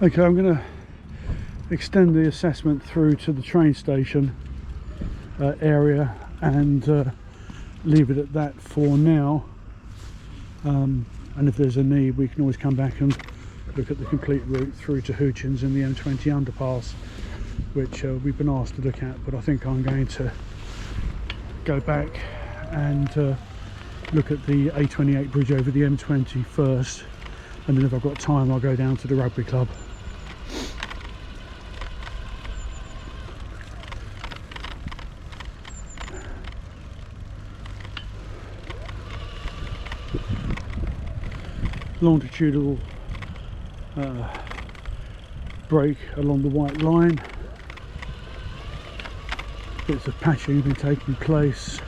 Okay, I'm going to extend the assessment through to the train station area and leave it at that for now. And if there's a need, we can always come back and look at the complete route through to Hoochins and the M20 underpass, which we've been asked to look at. But I think I'm going to go back and look at the A28 bridge over the M20 first, and then if I've got time I'll go down to the rugby club. Longitudinal break along the white line. Bits of patching have been taking place.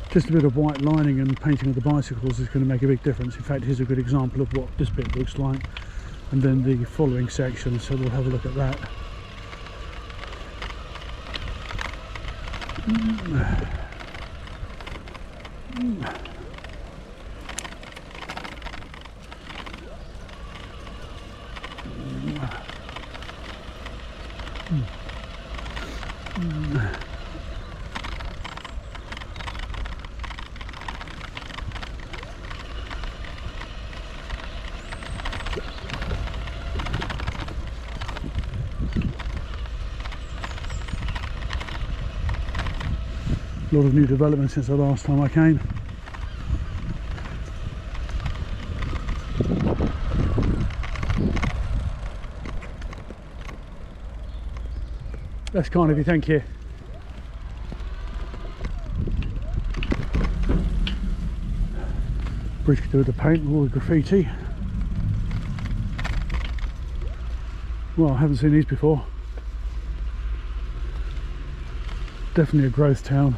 Just a bit of white lining and painting of the bicycles is going to make a big difference. In fact, here's a good example of what this bit looks like, and then the following section, so we'll have a look at that. A lot of new development since the last time I came. That's kind of you, thank you. Bridge could do with the paint and all the graffiti. Well, I haven't seen these before. Definitely a growth town.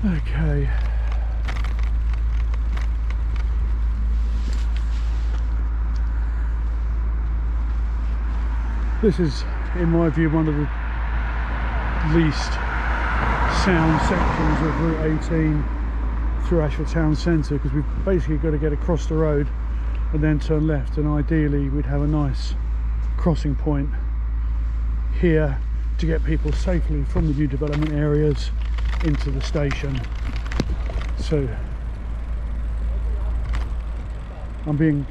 Okay. This is, in my view, one of the least sound sections of Route 18 through Ashford town centre, because we've basically got to get across the road and then turn left, and ideally we'd have a nice crossing point here to get people safely from the new development areas into the station. So I'm going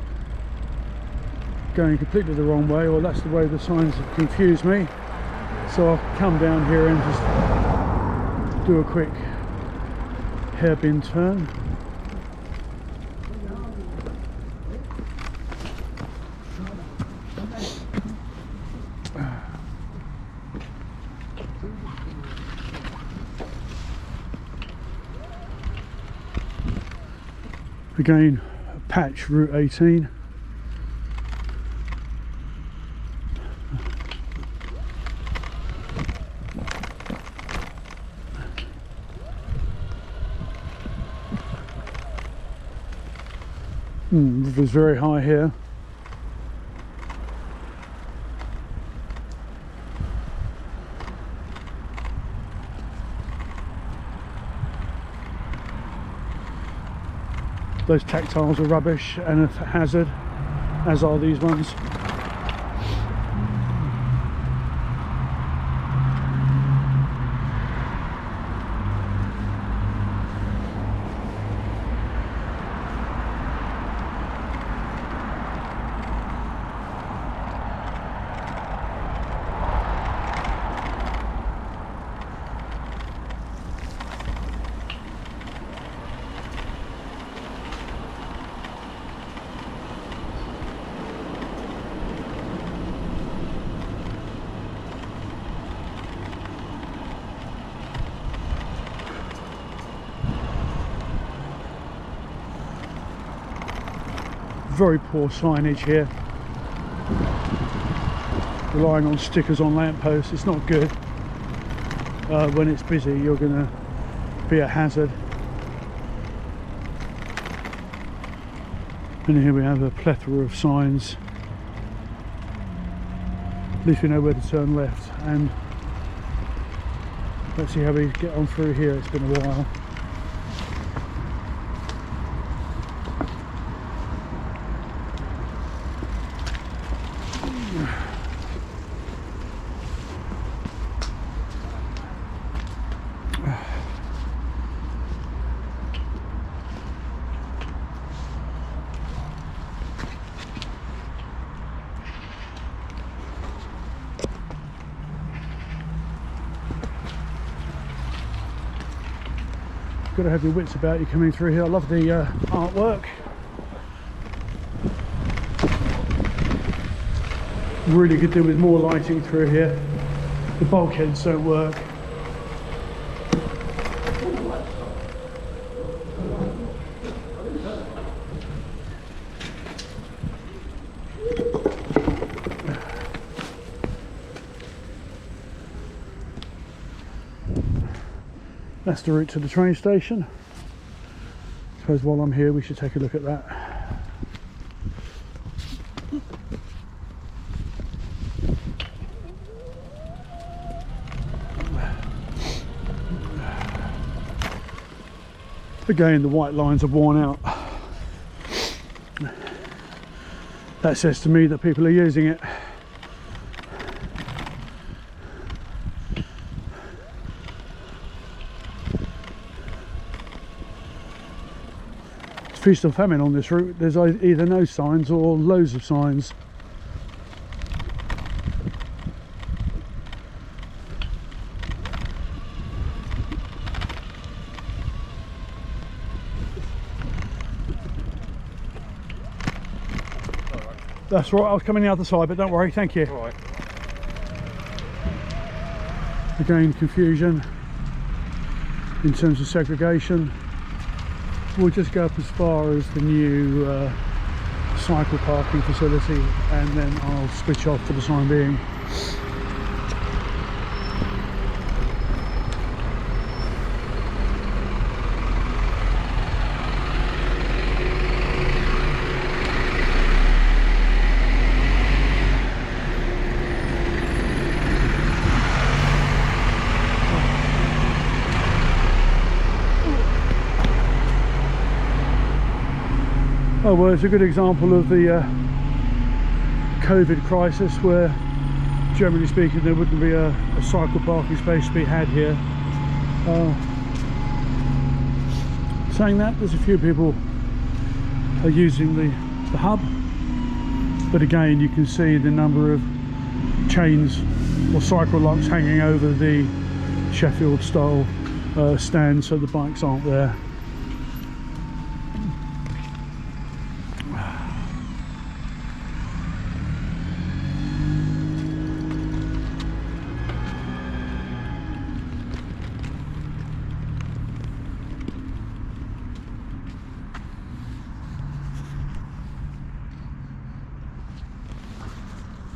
completely the wrong way, or that's the way the signs have confused me. So I'll come down here and just do a quick hairpin turn. Again, patch Route 18. River's very high here. Those tactiles are rubbish and a hazard, as are these ones. Very poor signage here, relying on stickers on lampposts. It's not good. when it's busy, you're going to be a hazard. And here we have a plethora of signs. At least we know where to turn left. And let's see how we get on through here. It's been a while. Got to have your wits about you coming through here. I love the artwork. Really could do with more lighting through here. The bulkheads don't work. That's the route to the train station. I suppose while I'm here we should take a look at that. Again, the white lines are worn out. That says to me that people are using it. Feast or famine on this route. There's either no signs or loads of signs. That's right, I was coming the other side, but don't worry, thank you. All right. Again, confusion in terms of segregation. We'll just go up as far as the new cycle parking facility, and then I'll switch off for the time being. Oh well, it's a good example of the COVID crisis, where generally speaking there wouldn't be a cycle parking space to be had here. Saying that, there's a few people are using the hub, but again you can see the number of chains or cycle locks hanging over the Sheffield style stand, so the bikes aren't there.